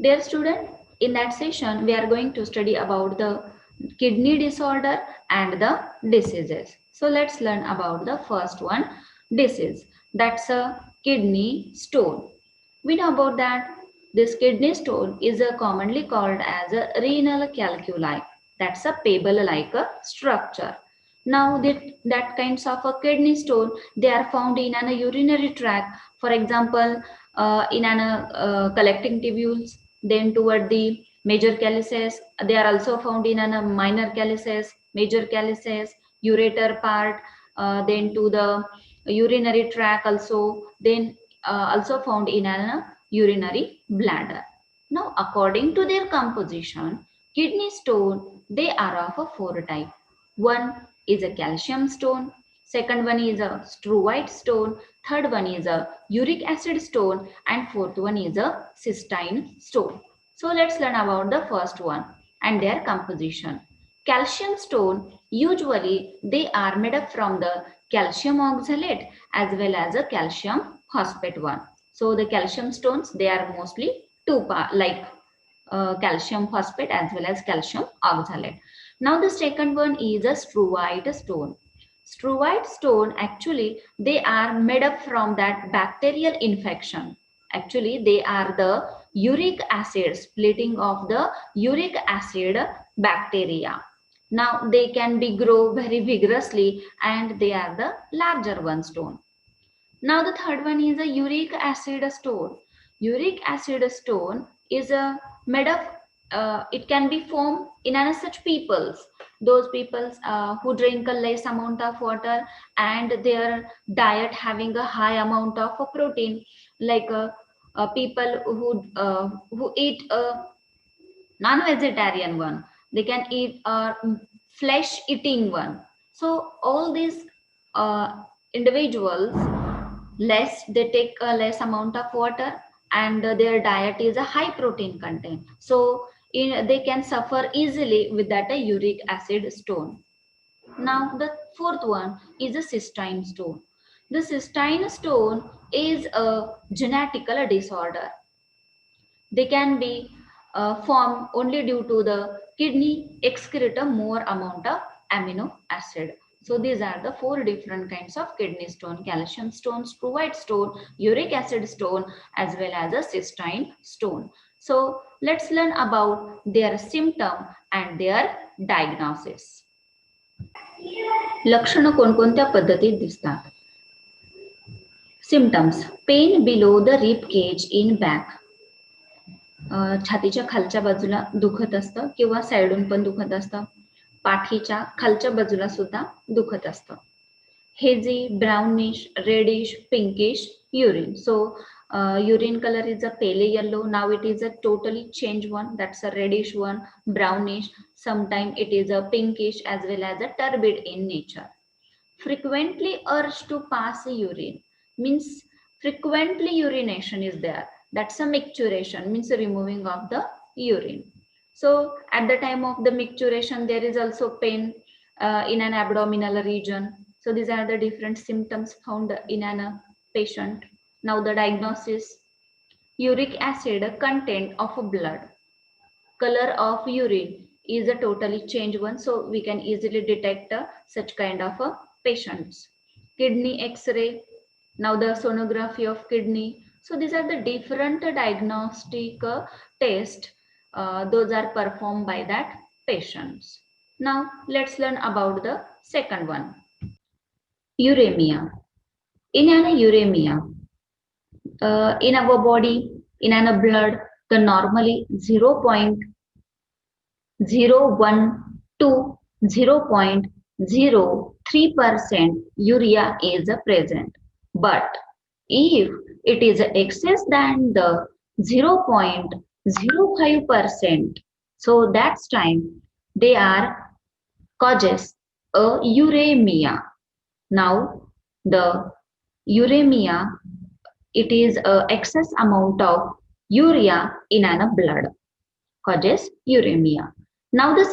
Dear student, in that session, we are going to study about the kidney disorder and the diseases. So let's learn about the first one, disease. That's a kidney stone. We know about that this kidney stone is commonly called as a renal calculi. That's a pebble-like structure. Now that kinds of a kidney stone, they are found in an urinary tract. For example, in an collecting tubules, then toward the major calyces. They are also found in an minor calyces, major calyces, ureter part, then to the urinary tract also, then also found in an urinary bladder. Now, according to their composition, kidney stone, they are of a four type. One is a calcium stone, second one is a struvite stone, third one is a uric acid stone, and fourth one is a cystine stone. So let's learn about the first one and their composition. Calcium stone, usually they are made up from the calcium oxalate as well as a calcium phosphate one. So the calcium stones, they are mostly two part like calcium phosphate as well as calcium oxalate. Now the second one is a struvite stone. Struvite stone, actually they are made up from that bacterial infection. Actually they are the uric acid splitting of the uric acid bacteria. Now they can be grow very vigorously and they are the larger one stone. Now the third one is a uric acid stone. Uric acid stone is a made of, it can be formed in such peoples. Those peoples who drink a less amount of water and their diet having a high amount of protein, like people who eat a non-vegetarian one, they can eat a flesh eating one. So all these uh, individuals, less they take a less amount of water and their diet is a high protein content, so they can suffer easily with that a uric acid stone. Now the fourth one is a cystine stone. The cystine stone is a genetical disorder. They can be formed only due to the kidney excrete a more amount of amino acid. So these are the four different kinds of kidney stone: calcium stone, struvite stone, uric acid stone, as well as a cystine stone. So let's learn about their symptom and their diagnosis. लक्षणं कोणकोणत्या पद्धतीत दिसतात? Symptoms: pain below the rib cage in back, छातीच्या खालच्या बाजूला दुखत असतं किंवा साईडून पण दुखत असतं, पाठीच्या खालच्या बाजूला सुद्धा दुखत असतं. Hazy, brownish, reddish, pinkish urine. So urine color is a pale yellow. Now it is a totally change one. That's a reddish one, brownish. Sometimes it is a pinkish as well as a turbid in nature. Frequently urge to pass urine means frequently urination is there. That's a micturition, means removing of the urine. So at the time of the micturition, there is also pain in an abdominal region. So these are the different symptoms found in an patient. Now the diagnosis: uric acid content of blood. Color of urine is a totally changed one, so we can easily detect such kind of patients. Kidney x-ray, now the sonography of kidney. So these are the different diagnostic tests. Those are performed by that patients. Now let's learn about the second one, uremia. In an uremia, in our body, in our blood, the normally 0.01 to 0.03% urea is present. But if it is excess than the 0.05%, so that's time they are causes a uremia. Now the uremia, it is a excess amount of urea in our blood, causes uremia. Now the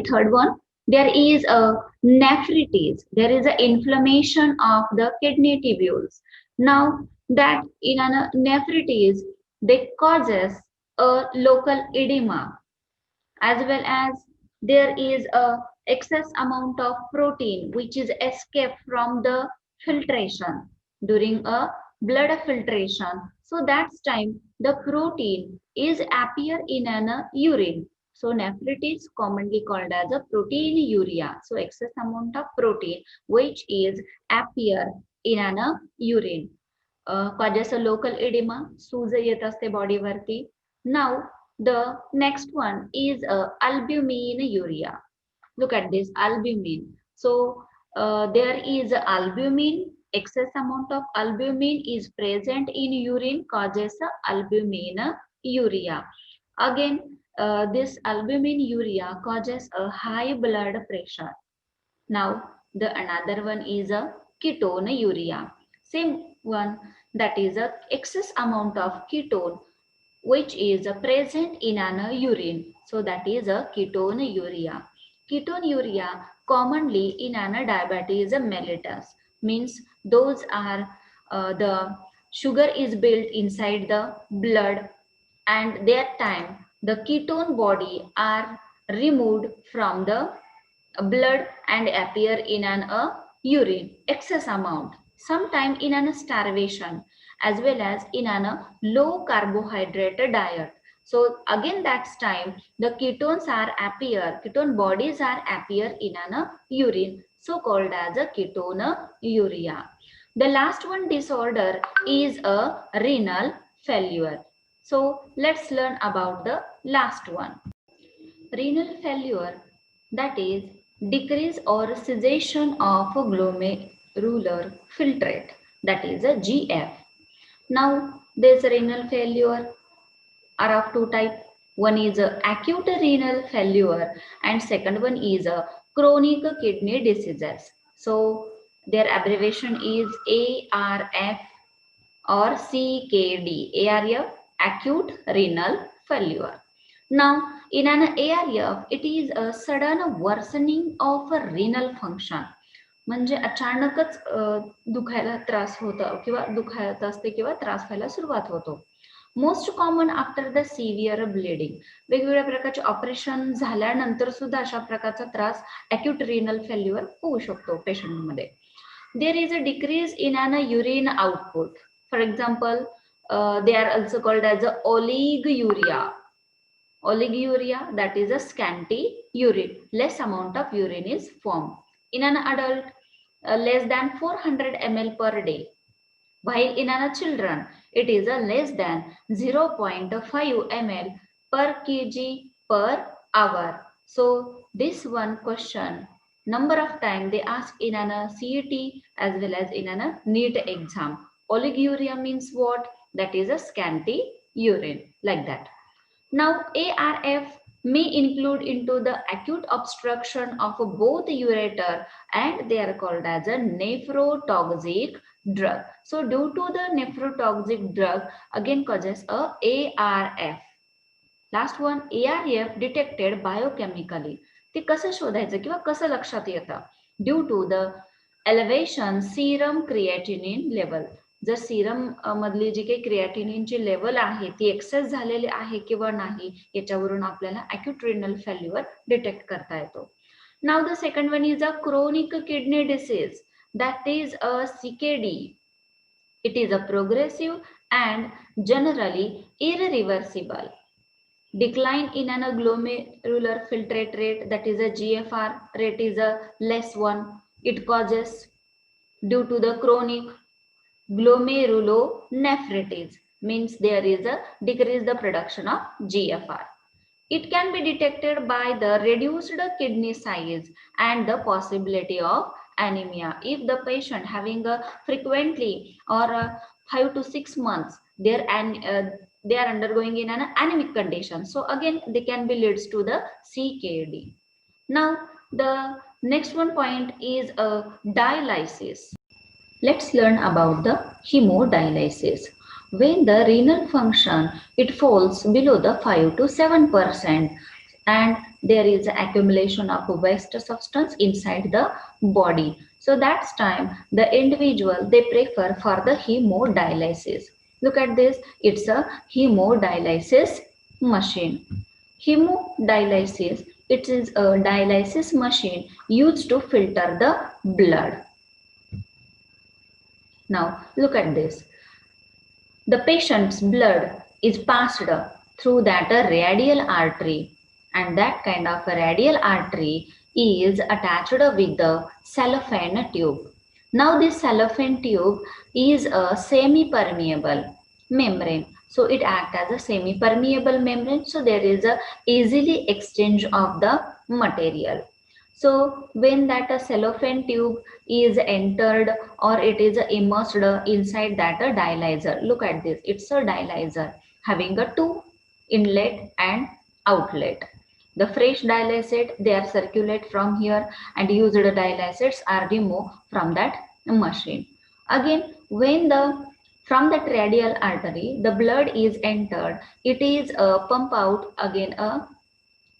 third one, there is a nephritis. There is an inflammation of the kidney tubules. Now that in a nephritis, they causes a local edema, as well as there is a excess amount of protein which is escaped from the filtration during a blood filtration. So that's time the protein is appear in an urine. So nephritis commonly called as a proteinuria. So excess amount of protein which is appear in an urine causes a local edema, सूज येत असते बॉडीवरती. Now the next one is albumin urea. Look at this albumin. So there is albumin, excess amount of albumin is present in urine causes albumin urea. Again, this albumin urea causes a high blood pressure. Now the another one is a ketone urea. Same one, that is a excess amount of ketone which is present in an urine. So that is a ketone urea. Ketone urea commonly in an diabetes mellitus, means those are the sugar is built inside the blood, and that time the ketone body are removed from the blood and appear in an urine excess amount, sometime in an starvation, as well as in an low carbohydrate diet. So again that's time the ketones are appear, ketone bodies are appear in an urine, so called as a ketone urea. The last one disorder is a renal failure. So let's learn about the last one. Renal failure, that is decrease or cessation of glomerular filtrate, that is a GF. Now this renal failure are of two types. One is a acute renal failure and second one is a chronic kidney diseases. So their abbreviation is ARF or CKD. ARF, acute renal failure. Now in an ARF it is a sudden worsening of a renal function. म्हणजे अचानकच दुखायला त्रास होतो किंवा दुखायत असते किंवा त्रास व्हायला सुरुवात होतो. Most common after the severe bleeding. वेगवेगळ्या प्रकारचे ऑपरेशन झाल्यानंतर सुद्धा अशा प्रकारचा त्रास अक्यूट रिनल फेल्युअर होऊ शकतो पेशंटमध्ये. There is a decrease in an urine output. For example they are also called as a oliguria. Oliguria, that is a scanty urine, less amount of urine is formed. In an adult, less than 400 ml per day, while in an children it is a less than 0.5 ml per kg per hour. So this one question number of time they ask in an CET as well as in an NEET exam. Oliguria means what? That is a scanty urine, like that. Now ARF may include into the acute obstruction of both ureter and they are called as a nephrotoxic drug. So due to the nephrotoxic drug again causes a ARF. Last one, ARF detected biochemically. ते कसं शोधायचं किंवा कसं लक्षात येतं? Due to the elevation serum creatinine level. जर serum मधली जी काही क्रिएटिनिनची लेवल आहे ती एक्सेस झालेली आहे किंवा नाही याच्यावरून आपल्याला अक्यूट रिनल फेल्युअर डिटेक्ट करता येतो. Now the second one is a chronic kidney disease, that is a CKD. It is a progressive and generally irreversible decline in an glomerular filtrate rate, that is a GFR rate is a less one. It causes due to the chronic glomerulonephritis, means there is a decrease the production of GFR. It can be detected by the reduced kidney size and the possibility of anemia. If the patient having a frequently or 5 to 6 months they are undergoing in an anemic condition, so again they can be leads to the CKD. Now the next one point is a dialysis. Let's learn about the hemodialysis. When the renal function it falls below the 5 to 7% and there is accumulation of waste substance inside the body, so that's time the individual they prefer for the hemodialysis. Look at this, it's a hemodialysis machine. Hemodialysis, it is a dialysis machine used to filter the blood. Now look at this. The patient's blood is passed through that radial artery, and that kind of a radial artery is attached with the cellophane tube. Now this cellophane tube is a semi-permeable membrane. So it acts as a semi-permeable membrane. So there is a easily exchange of the material. So when that cellophane tube is entered or it is immersed inside that dialyzer, look at this, it's a dialyzer having a two inlet and outlet. The fresh dialysate, they are circulate from here, and used dialysates are removed from that machine. Again, when the from that radial artery the blood is entered, it is pump out again a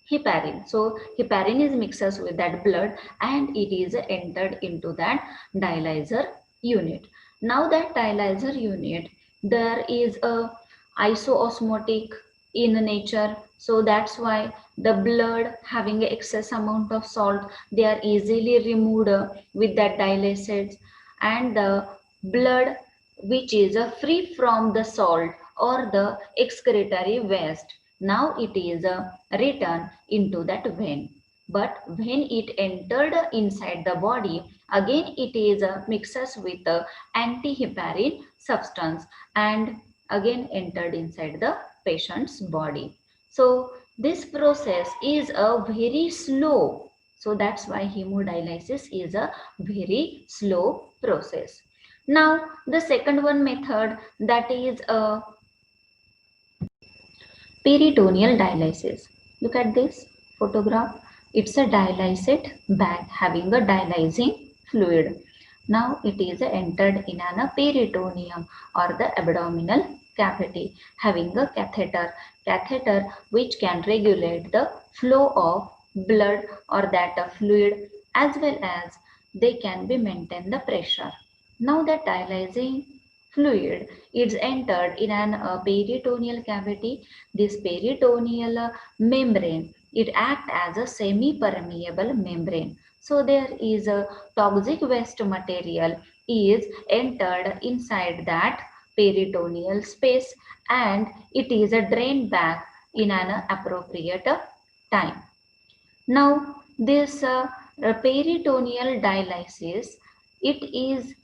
heparin. So heparin is mixes with that blood and it is entered into that dialyzer unit. Now that dialyzer unit, there is a isoosmotic in nature. So that's why the blood having excess amount of salt, they are easily removed with that dialysates, and the blood which is free from the salt or the excretory waste, now it is returned into that vein. But when it entered inside the body, again it is mixes with the antiheparin substance and again entered inside the patient's body. So this process is a very slow. So that's why hemodialysis is a very slow process. Now the second one method, that is a peritoneal dialysis. Look at this photograph. It's a dialysate bag having a dialysing fluid. Now it is entered in a peritoneum or the abdominal cavity having a catheter which can regulate the flow of blood or that fluid, as well as they can be maintain the pressure. Now the dialysing fluid is entered in an peritoneal cavity. This peritoneal membrane, it acts as a semi-permeable membrane. So there is a toxic waste material is entered inside that peritoneal space, and it is a drained back in an appropriate time. Now this peritoneal dialysis, it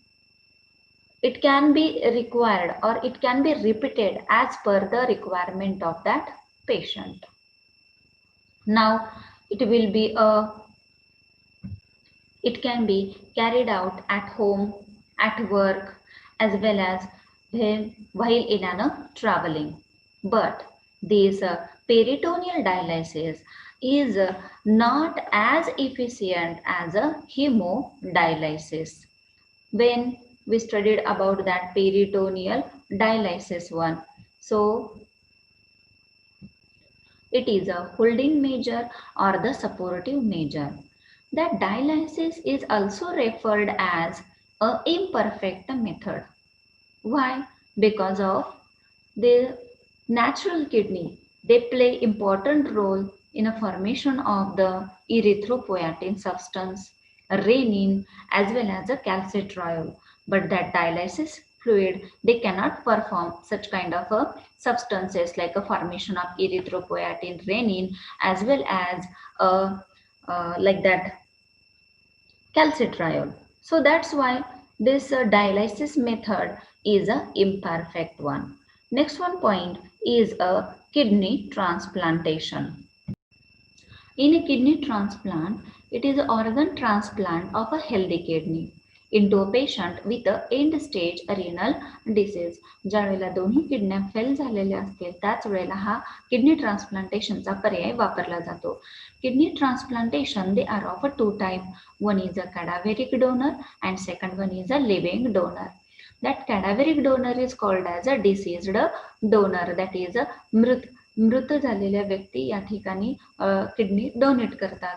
can be required or it can be repeated as per the requirement of that patient. Now it will be it can be carried out at home, at work, as well as while in a traveling. But this peritoneal dialysis is not as efficient as a hemodialysis. When we studied about that peritoneal dialysis one, so it is a holding measure or the supportive measure. That dialysis is also referred as a imperfect method. Why? Because of the natural kidney, they play important role in a formation of the erythropoietin substance, renin, as well as a calcitriol. But that dialysis fluid, they cannot perform such kind of substances like a formation of erythropoietin, renin, as well as like that calcitriol. So that's why this dialysis method is a imperfect one. Next one point is a kidney transplantation. In a kidney transplant, it is an organ transplant of a healthy kidney into a patient with a end stage renal disease. ज्या वेळेला दोन्ही किडन्या fail झालेल्या असतील त्याच वेळेला हा kidney ट्रान्सप्लांटेशनचा पर्याय वापरला जातो. Kidney transplantation, they are of a two type. One is a cadaveric donor and second one is a living donor. That cadaveric donor is called as a deceased donor, that is a मृत झालेल्या व्यक्ती या ठिकाणी kidney donate करतात.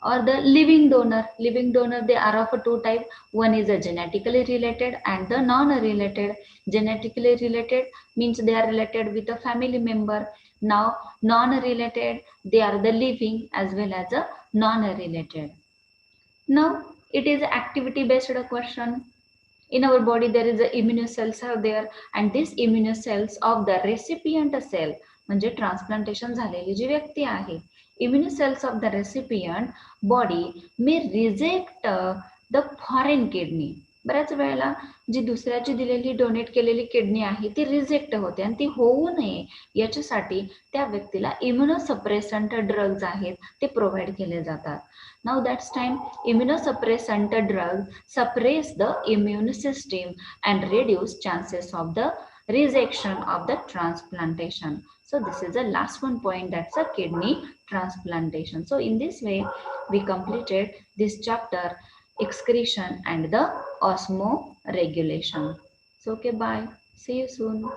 or the living donor. Living donor, they are of two type. One is a genetically related and the non-related. Genetically related means they are related with a family member. Now non-related, they are the living as well as a non-related. Now it is activity based question. In our body there is a immune cells are there, and these immune cells of the recipient cell म्हणजे transplantation झालेली जी व्यक्ती आहे, immune cells of the recipient body may reject the foreign kidney. बऱ्याच वेळेला जी दुसऱ्याची दिलेली donate केलेली kidney आहे ती रिजेक्ट होते, आणि ती होऊ नये याच्यासाठी त्या व्यक्तीला इम्युनोसप्रेसंट ड्रग्ज आहेत ते प्रोव्हाइड केले जातात. Now that's time immunosuppressant drug suppress the immune system and reduce chances of the rejection of the transplantation. So this is the last one point, that's a kidney transplantation. So in this way we completed this chapter, excretion and the osmoregulation. So okay, bye, see you soon.